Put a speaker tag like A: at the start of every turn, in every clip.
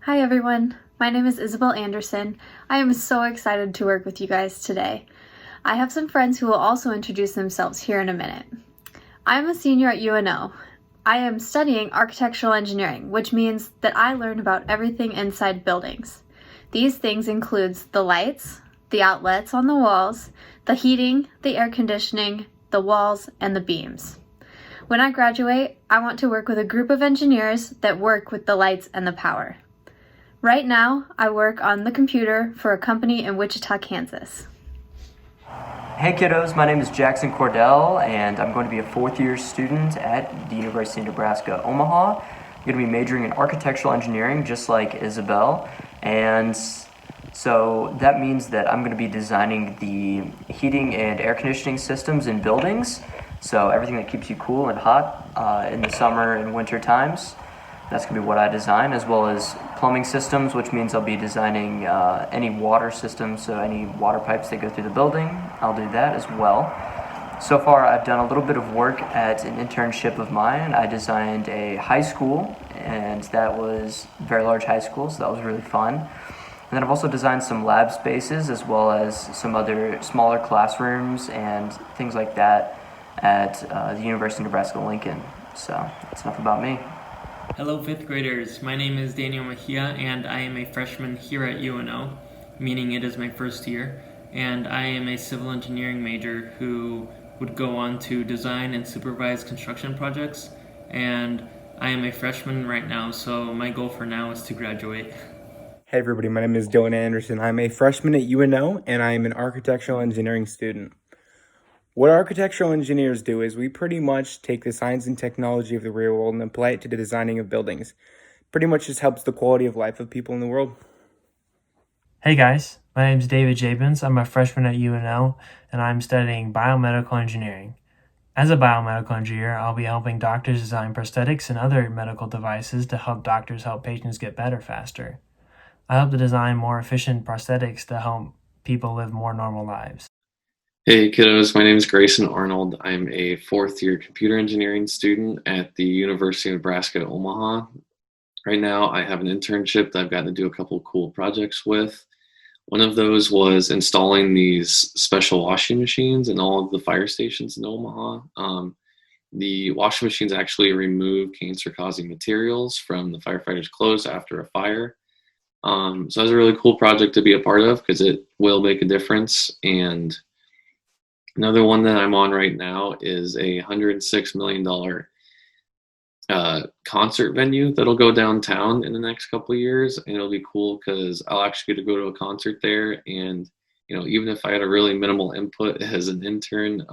A: Hi everyone, my name is Isabel Anderson. I am so excited to work with you guys today. I have some friends who will also introduce themselves here in a minute. I'm a senior at UNO. I am studying architectural engineering, which means that I learn about everything inside buildings. These things includes the lights, the outlets on the walls, the heating, the air conditioning, the walls, and the beams. When I graduate, I want to work with a group of engineers that work with the lights and the power. Right now, I work on the computer for a company in Wichita, Kansas.
B: Hey kiddos, my name is Jackson Cordell, and I'm going to be a fourth-year student at the University of Nebraska, Omaha. I'm going to be majoring in architectural engineering, just like Isabel, and so that means that I'm going to be designing the heating and air conditioning systems in buildings, so everything that keeps you cool and hot in the summer and winter times. That's going to be what I design, as well as plumbing systems, which means I'll be designing any water systems, so any water pipes that go through the building, I'll do that as well. So far, I've done a little bit of work at an internship of mine. I designed a high school, and that was a very large high school, so that was really fun. And then I've also designed some lab spaces, as well as some other smaller classrooms and things like that at the University of Nebraska-Lincoln. So that's enough about me.
C: Hello 5th graders, my name is Daniel Mejia and I am a freshman here at UNO, meaning it is my first year, and I am a civil engineering major who would go on to design and supervise construction projects, and I am a freshman right now, so my goal for now is to graduate.
D: Hey everybody, my name is Dylan Anderson. I'm a freshman at UNO and I am an architectural engineering student. What architectural engineers do is we pretty much take the science and technology of the real world and apply it to the designing of buildings. Pretty much just helps the quality of life of people in the world.
E: Hey guys, my name is David Jabins. I'm a freshman at UNO and I'm studying biomedical engineering. As a biomedical engineer, I'll be helping doctors design prosthetics and other medical devices to help doctors help patients get better faster. I hope to design more efficient prosthetics to help people live more normal lives.
F: Hey kiddos, my name is Grayson Arnold. I'm a fourth-year computer engineering student at the University of Nebraska at Omaha. Right now, I have an internship that I've gotten to do a couple of cool projects with. One of those was installing these special washing machines in all of the fire stations in Omaha. The washing machines actually remove cancer-causing materials from the firefighters' clothes after a fire. So that was a really cool project to be a part of because it will make a difference. And another one that I'm on right now is a $106 million concert venue that'll go downtown in the next couple of years, and it'll be cool because I'll actually get to go to a concert there. And even if I had a really minimal input as an intern,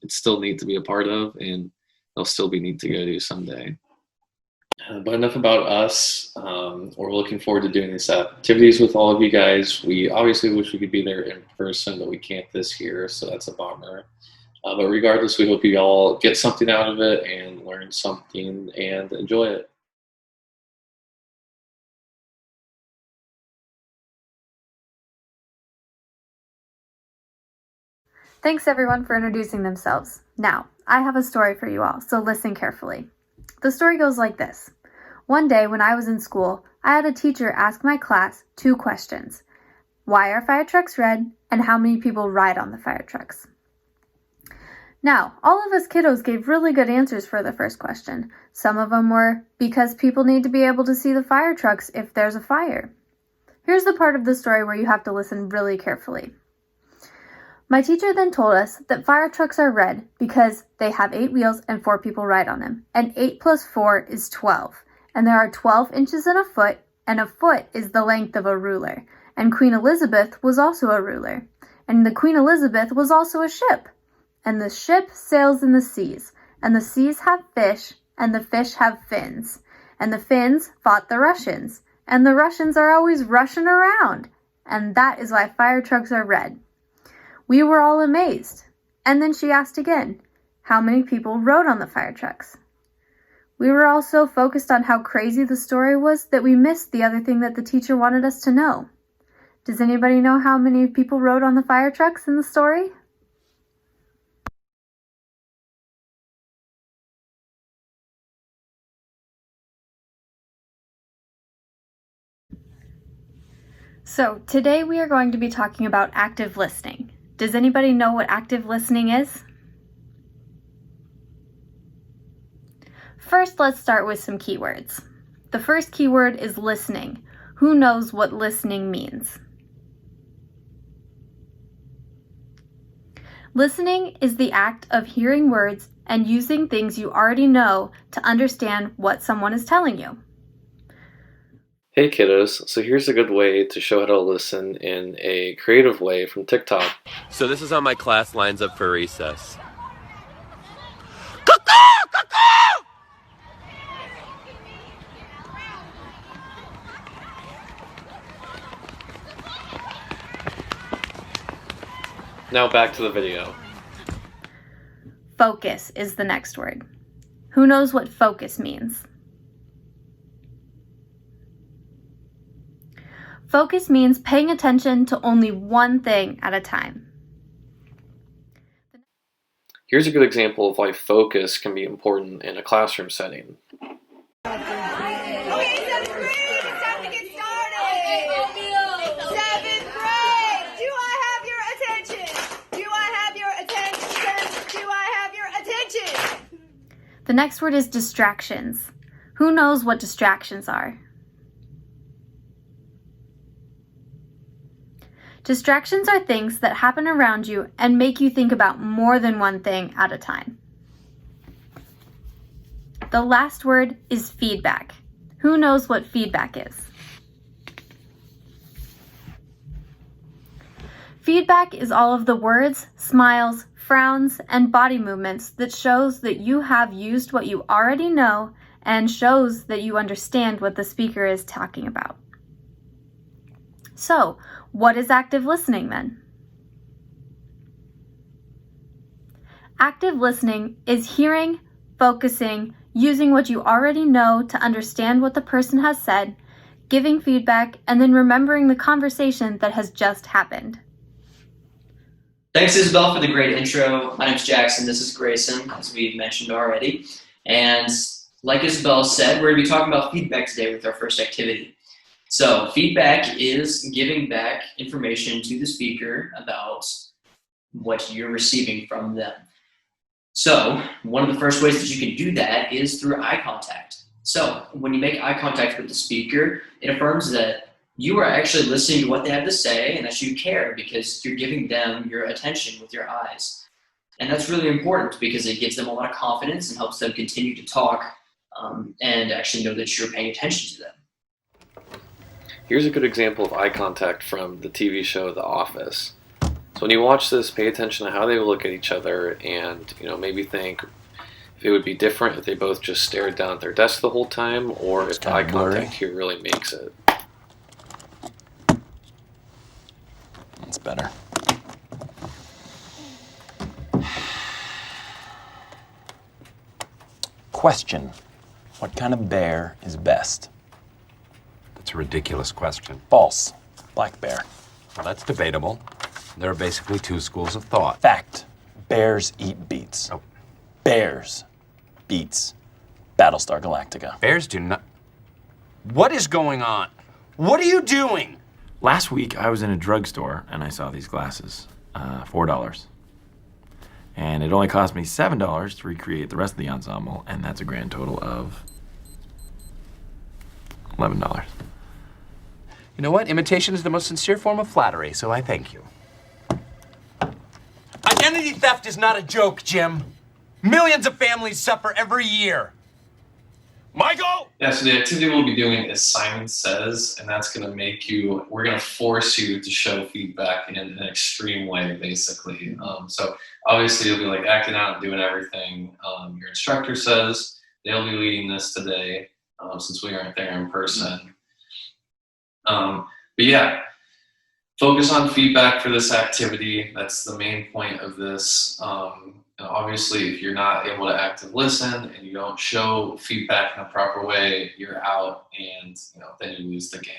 F: it's still neat to be a part of, and it'll still be neat to go to someday. But enough about us. We're looking forward to doing these activities with all of you guys. We obviously wish we could be there in person, but we can't this year, so that's a bummer. But regardless, we hope you all get something out of it and learn something and enjoy it.
A: Thanks everyone for introducing themselves. Now, I have a story for you all, so listen carefully. The story goes like this. One day when I was in school, I had a teacher ask my class 2 questions. Why are fire trucks red? And how many people ride on the fire trucks? Now, all of us kiddos gave really good answers for the first question. Some of them were because people need to be able to see the fire trucks if there's a fire. Here's the part of the story where you have to listen really carefully. My teacher then told us that fire trucks are red because they have 8 wheels and 4 people ride on them, and 8 plus 4 is 12, and there are 12 inches in a foot, and a foot is the length of a ruler, and Queen Elizabeth was also a ruler, and the Queen Elizabeth was also a ship, and the ship sails in the seas, and the seas have fish, and the fish have fins, and the Finns fought the Russians, and the Russians are always rushing around, and that is why fire trucks are red. We were all amazed. And then she asked again, how many people rode on the fire trucks? We were all so focused on how crazy the story was that we missed the other thing that the teacher wanted us to know. Does anybody know how many people rode on the fire trucks in the story? So today we are going to be talking about active listening. Does anybody know what active listening is? First, let's start with some keywords. The first keyword is listening. Who knows what listening means? Listening is the act of hearing words and using things you already know to understand what someone is telling you.
F: Hey kiddos, so here's a good way to show how to listen in a creative way from TikTok.
G: So this is how my class lines up for recess.
F: Now back to the video.
A: Focus is the next word. Who knows what focus means? Focus means paying attention to only one thing at a time.
F: Here's a good example of why focus can be important in a classroom setting.
H: Okay, 7th grade, it's time to get started. 7th grade, do I have your attention? Do I have your attention? Do I have your attention?
A: The next word is distractions. Who knows what distractions are? Distractions are things that happen around you and make you think about more than one thing at a time. The last word is feedback. Who knows what feedback is? Feedback is all of the words, smiles, frowns, and body movements that shows that you have used what you already know and shows that you understand what the speaker is talking about. So, what is active listening then? Active listening is hearing, focusing, using what you already know to understand what the person has said, giving feedback, and then remembering the conversation that has just happened.
B: Thanks, Isabel, for the great intro. My name's Jackson. This is Grayson, as we mentioned already. And like Isabel said, we're going to be talking about feedback today with our first activity. So feedback is giving back information to the speaker about what you're receiving from them. So one of the first ways that you can do that is through eye contact. So when you make eye contact with the speaker, it affirms that you are actually listening to what they have to say and that you care because you're giving them your attention with your eyes. And that's really important because it gives them a lot of confidence and helps them continue to talk and actually know that you're paying attention to them.
F: Here's a good example of eye contact from the TV show The Office. So when you watch this, pay attention to how they look at each other and, maybe think if it would be different if they both just stared down at their desk the whole time or if the eye contact here really makes it.
I: That's better. Question. What kind of bear is best?
J: That's a ridiculous question.
I: False. Black bear.
J: Well, that's debatable. There are basically two schools of thought.
I: Fact. Bears eat beets.
J: Oh.
I: Bears beets Battlestar Galactica.
J: Bears do not... What is going on? What are you doing?
K: Last week, I was in a drugstore and I saw these glasses, $4. And it only cost me $7 to recreate the rest of the ensemble, and that's a grand total of $11.
J: You know what? Imitation is the most sincere form of flattery, so I thank you. Identity theft is not a joke, Jim. Millions of families suffer every year. Michael!
F: Yeah, so the activity we'll be doing is Simon Says, and that's going to we're going to force you to show feedback in an extreme way, basically. So obviously you'll be like acting out and doing everything your instructor says. They'll be leading this today since we aren't there in person. But yeah, focus on feedback for this activity. That's the main point of this. And obviously, if you're not able to active listen and you don't show feedback in a proper way, you're out, and then you lose the game.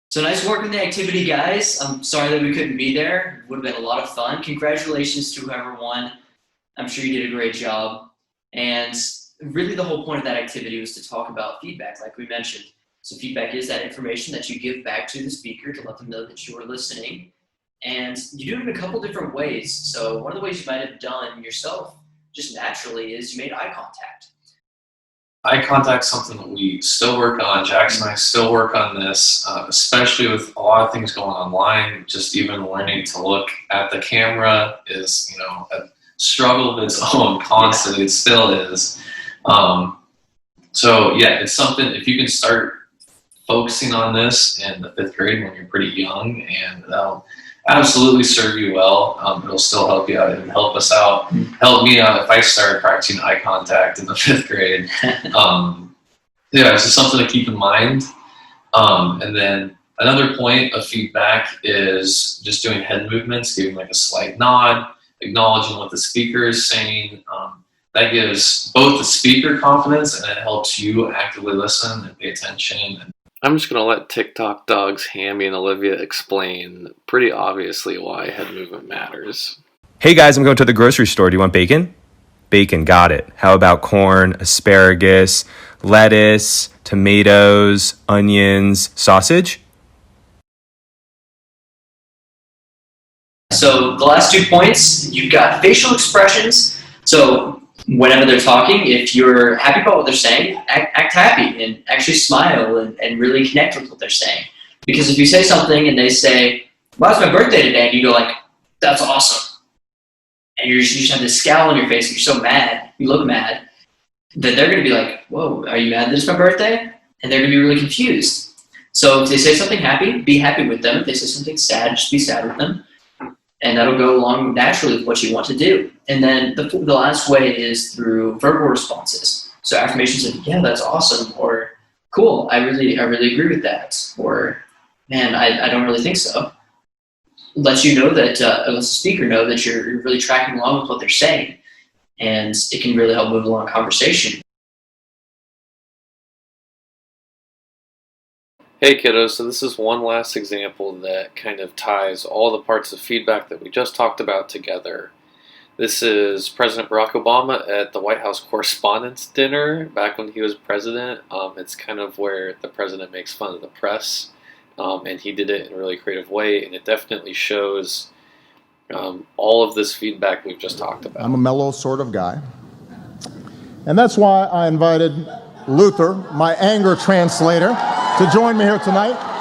B: So nice work with the activity, guys. I'm sorry that we couldn't be there. It would have been a lot of fun. Congratulations to whoever won. I'm sure you did a great job. And really the whole point of that activity was to talk about feedback, like we mentioned. So feedback is that information that you give back to the speaker to let them know that you are listening. And you do it in a couple different ways. So one of the ways you might have done yourself just naturally is you made eye contact.
F: Eye contact is something that we still work on. Jackson and I still work on this, especially with a lot of things going online. Just even learning to look at the camera is, a struggle of its own constantly. It still is. So yeah, it's something, if you can start focusing on this in the 5th grade when you're pretty young, and that'll absolutely serve you well. It'll still help you out and help us out, help me out if I started practicing eye contact in the 5th grade. Yeah, it's just something to keep in mind. And then another point of feedback is just doing head movements, giving like a slight nod, acknowledging what the speaker is saying. That gives both the speaker confidence, and it helps you actively listen and pay attention. I'm just going to let TikTok dogs Hammy and Olivia explain pretty obviously why head movement matters.
L: Hey guys, I'm going to the grocery store. Do you want bacon? Bacon, got it. How about corn, asparagus, lettuce, tomatoes, onions, sausage?
B: So the last 2 points, you've got facial expressions. So whenever they're talking, if you're happy about what they're saying, act happy and actually smile and really connect with what they're saying. Because if you say something and they say, wow, it's my birthday today, and you go like, that's awesome. And you just have this scowl on your face, and you're so mad, you look mad, that they're going to be like, whoa, are you mad that it's my birthday? And they're going to be really confused. So if they say something happy, be happy with them. If they say something sad, just be sad with them. And that'll go along naturally with what you want to do. And then the last way is through verbal responses. So affirmations like, yeah, that's awesome, or cool, I really agree with that, or man, I don't really think so. Lets you know that, lets the speaker know that you're really tracking along with what they're saying. And it can really help move along a conversation.
F: Hey kiddos, so this is one last example that kind of ties all the parts of feedback that we just talked about together. This is President Barack Obama at the White House Correspondents' Dinner back when he was president. It's kind of where the president makes fun of the press, and he did it in a really creative way, and it definitely shows all of this feedback we've just talked about.
M: I'm a mellow sort of guy, and that's why I invited Luther, my anger translator, to join me here tonight.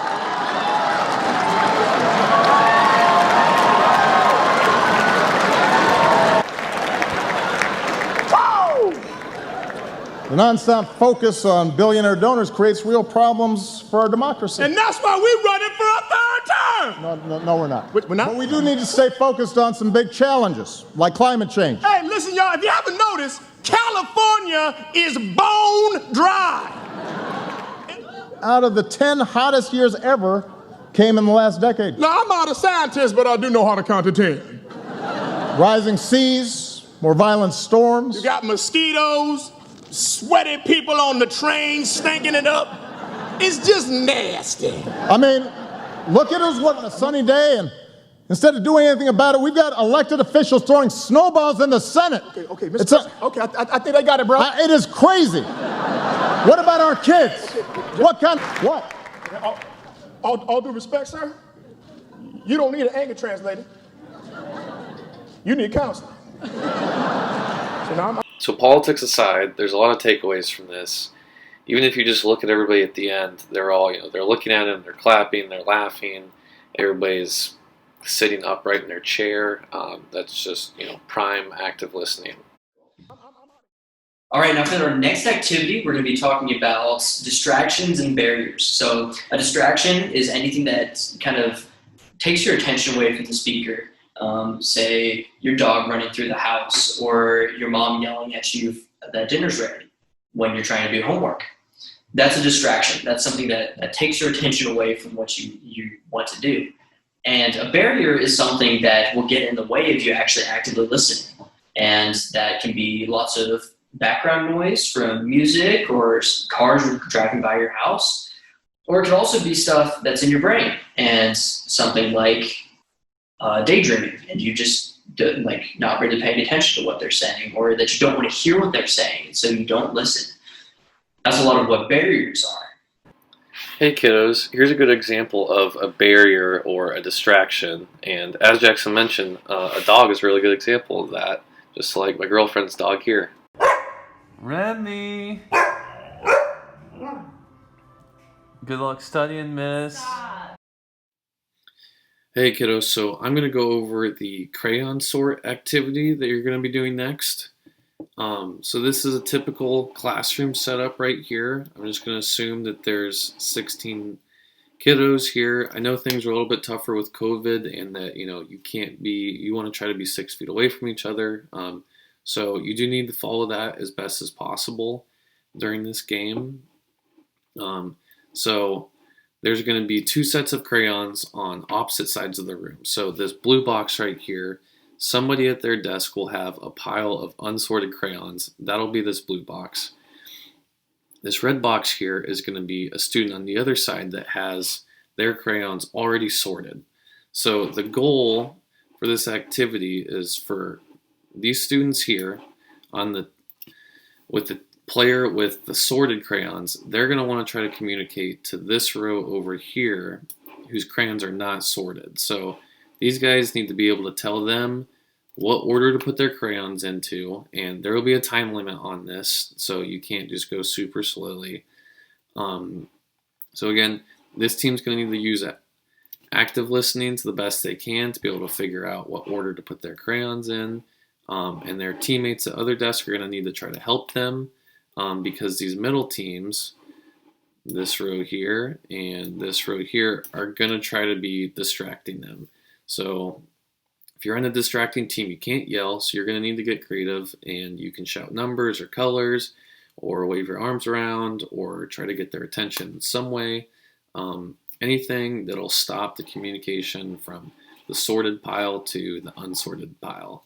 M: The nonstop focus on billionaire donors creates real problems for our democracy.
N: And that's why we're running for a 3rd term.
M: No, we're not.
N: We're not?
M: But we do need to stay focused on some big challenges, like climate change.
N: Hey, listen, y'all, if you haven't noticed, California is bone dry.
M: Out of the 10 hottest years ever came in the last decade.
N: Now, I'm not a scientist, but I do know how to count to 10.
M: Rising seas, more violent storms.
N: You got mosquitoes, sweaty people on the train stinking it up. It's just nasty.
M: I mean, look at us on a sunny day, and instead of doing anything about it, we've got elected officials throwing snowballs in the Senate.
N: Okay, Mr. Okay, I think I got it, bro.
M: It is crazy. What about our kids? What?
N: All due respect, sir, you don't need an anger translator. You need counseling.
F: So politics aside, there's a lot of takeaways from this. Even if you just look at everybody at the end, they're all, they're looking at him, they're clapping, they're laughing, everybody's sitting upright in their chair. That's just, prime active listening.
B: All right, now for our next activity, we're going to be talking about distractions and barriers. So a distraction is anything that kind of takes your attention away from the speaker. Say your dog running through the house, or your mom yelling at you that dinner's ready when you're trying to do homework. That's a distraction. That's something that takes your attention away from what you want to do. And a barrier is something that will get in the way of you actually actively listening. And that can be lots of background noise from music or cars driving by your house. Or it can also be stuff that's in your brain, and something like daydreaming, and you just like not really paying attention to what they're saying, or that you don't want to hear what they're saying, so you don't listen. That's a lot of what barriers are.
F: Hey kiddos, here's a good example of a barrier or a distraction. And as Jackson mentioned, a dog is a really good example of that. Just like my girlfriend's dog here.
C: Remy! Good luck studying, miss.
F: Hey kiddos, so I'm going to go over the crayon sort activity that you're going to be doing next. So this is a typical classroom setup right here. I'm just going to assume that there's 16 kiddos here. I know things are a little bit tougher with COVID and that, you want to try to be 6 feet away from each other. So you do need to follow that as best as possible during this game. So there's going to be 2 sets of crayons on opposite sides of the room. So this blue box right here, somebody at their desk will have a pile of unsorted crayons. That'll be this blue box. This red box here is going to be a student on the other side that has their crayons already sorted. So the goal for this activity is for these students here with the player with the sorted crayons, they're going to want to try to communicate to this row over here whose crayons are not sorted. So these guys need to be able to tell them what order to put their crayons into, and there will be a time limit on this, so you can't just go super slowly. So again, this team's going to need to use active listening to the best they can to be able to figure out what order to put their crayons in, and their teammates at other desks are going to need to try to help them, because these middle teams, this row here and this row here, are going to try to be distracting them. So if you're on a distracting team, you can't yell, so you're going to need to get creative, and you can shout numbers or colors or wave your arms around or try to get their attention in some way. Anything that'll stop the communication from the sorted pile to the unsorted pile.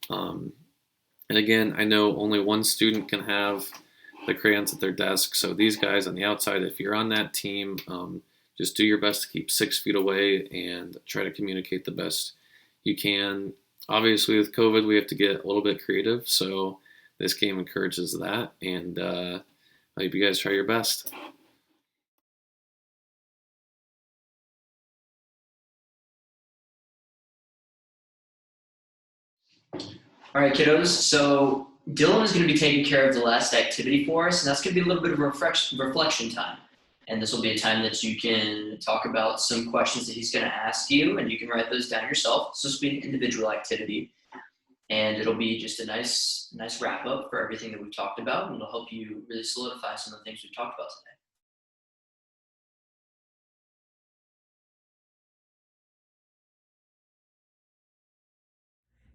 F: And again, I know only one student can have the crayons at their desk, so these guys on the outside, if you're on that team, just do your best to keep 6 feet away and try to communicate the best you can. Obviously, with COVID, we have to get a little bit creative, so this game encourages that, and I hope you guys try your best.
B: All right, kiddos, so Dylan is going to be taking care of the last activity for us, and that's going to be a little bit of reflection time. And this will be a time that you can talk about some questions that he's going to ask you, and you can write those down yourself. So this will be an individual activity, and it'll be just a nice wrap up for everything that we've talked about, and it'll help you really solidify some of the things we've talked about today.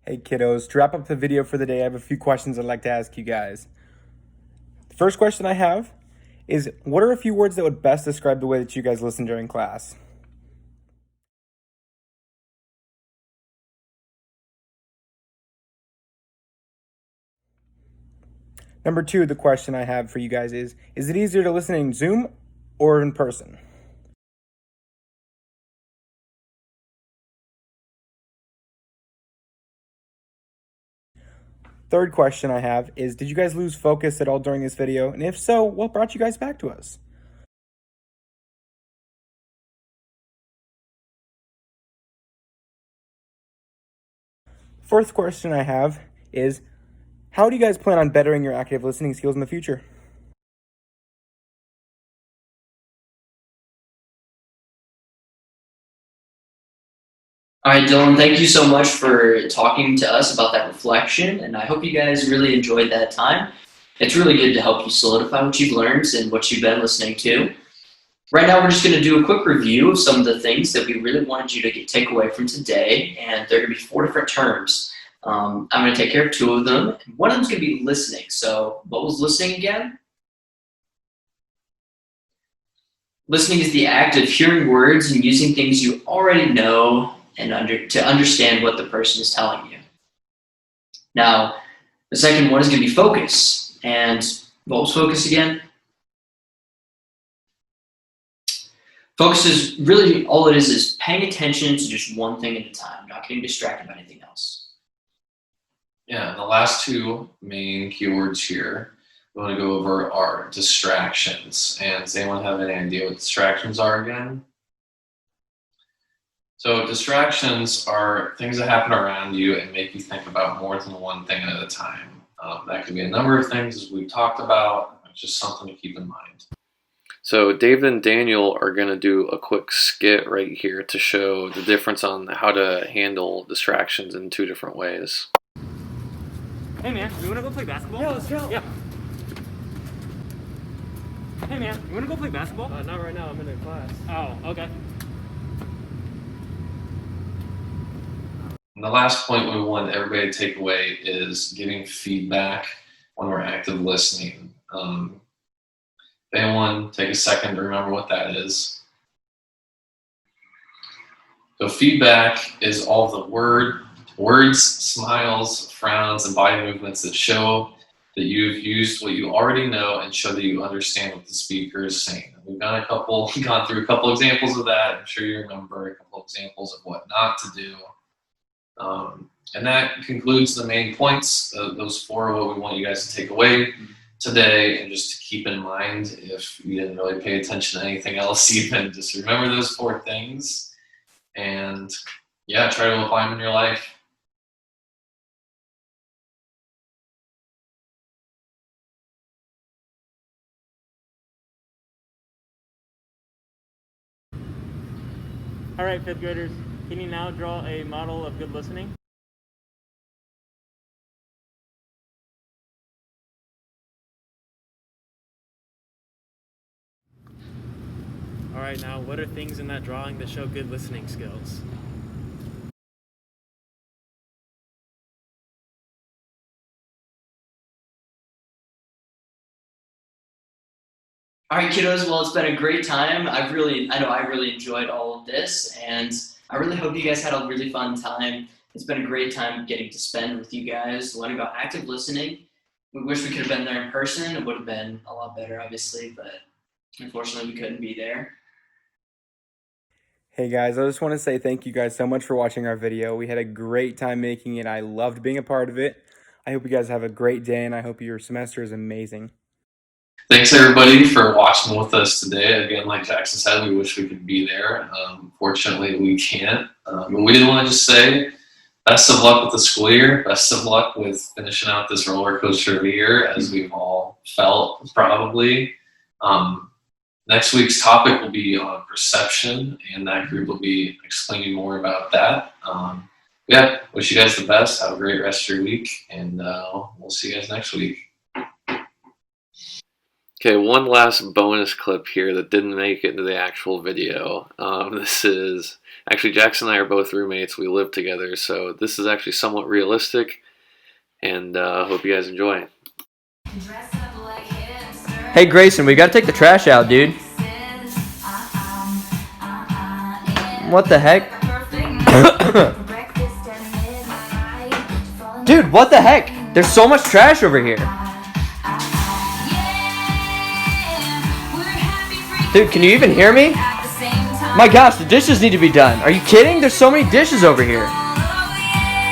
D: Hey kiddos, to wrap up the video for the day, I have a few questions I'd like to ask you guys. The first question I have is, what are a few words that would best describe the way that you guys listen during class? Number 2, the question I have for you guys is it easier to listen in Zoom or in person? Third question I have is, did you guys lose focus at all during this video? And if so, what brought you guys back to us? Fourth question I have is, how do you guys plan on bettering your active listening skills in the future?
B: All right, Dylan, thank you so much for talking to us about that reflection, and I hope you guys really enjoyed that time. It's really good to help you solidify what you've learned and what you've been listening to. Right now, we're just going to do a quick review of some of the things that we really wanted you to take away from today, and there are going to be 4 different terms. I'm going to take care of 2 of them. One of them is going to be listening. So what was listening again? Listening is the act of hearing words and using things you already know and to understand what the person is telling you. Now, the second one is going to be focus. And what was focus again? Focus is really, all it is paying attention to just one thing at a time, not getting distracted by anything else.
F: Yeah, the last two main keywords here we want to go over are distractions. And does anyone have any idea what distractions are again? So distractions are things that happen around you and make you think about more than one thing at a time. That could be a number of things, as we've talked about. It's just something to keep in mind.
G: So David and Daniel are going to do a quick skit right here to show the difference on how to handle distractions in two different ways.
O: Hey man, you wanna go play basketball? Yeah, let's go. Yeah. Hey man, you wanna go play basketball? Not right now, I'm in a class. Oh, okay.
F: And the last point we want everybody to take away is giving feedback when we're active listening. Anyone take a second to remember what that is? So feedback is all the words, smiles, frowns, and body movements that show that you've used what you already know and show that you understand what the speaker is saying. We've gone through a couple examples of that. I'm sure you remember a couple examples of what not to do. And that concludes the main points. Those four are what we want you guys to take away today, and just to keep in mind, if you didn't really pay attention to anything else, even just remember those four things, and yeah, try to apply them in your life.
O: All right, fifth graders, can you now draw a model of good listening? All right, now what are things in that drawing that show good listening skills?
P: All right, kiddos, well, it's been a great time. I know I really enjoyed all of this, and I really hope you guys had a really fun time. It's been a great time getting to spend with you guys, learning about active listening. We wish we could have been there in person. It would have been a lot better, obviously, but unfortunately we couldn't be there.
D: Hey guys, I just want to say thank you guys so much for watching our video. We had a great time making it. I loved being a part of it. I hope you guys have a great day, and I hope your semester is amazing.
F: Thanks everybody for watching with us today. Again, like Jackson said, we wish we could be there. Fortunately, we can't. But we did want to just say best of luck with the school year. Best of luck with finishing out this roller coaster of a year, as we've all felt probably. Next week's topic will be on perception, and that group will be explaining more about that. Yeah, wish you guys the best. Have a great rest of your week, and we'll see you guys next week.
G: Okay, one last bonus clip here that didn't make it into the actual video. This is, actually Jackson and I are both roommates, we live together, so this is actually somewhat realistic, and hope you guys enjoy.
B: Hey Grayson, we gotta take the trash out, dude. What the heck? Dude, what the heck? There's so much trash over here. Dude, can you even hear me? My gosh, the dishes need to be done. Are you kidding? There's so many dishes over here.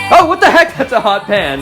B: Oh, what the heck? That's a hot pan.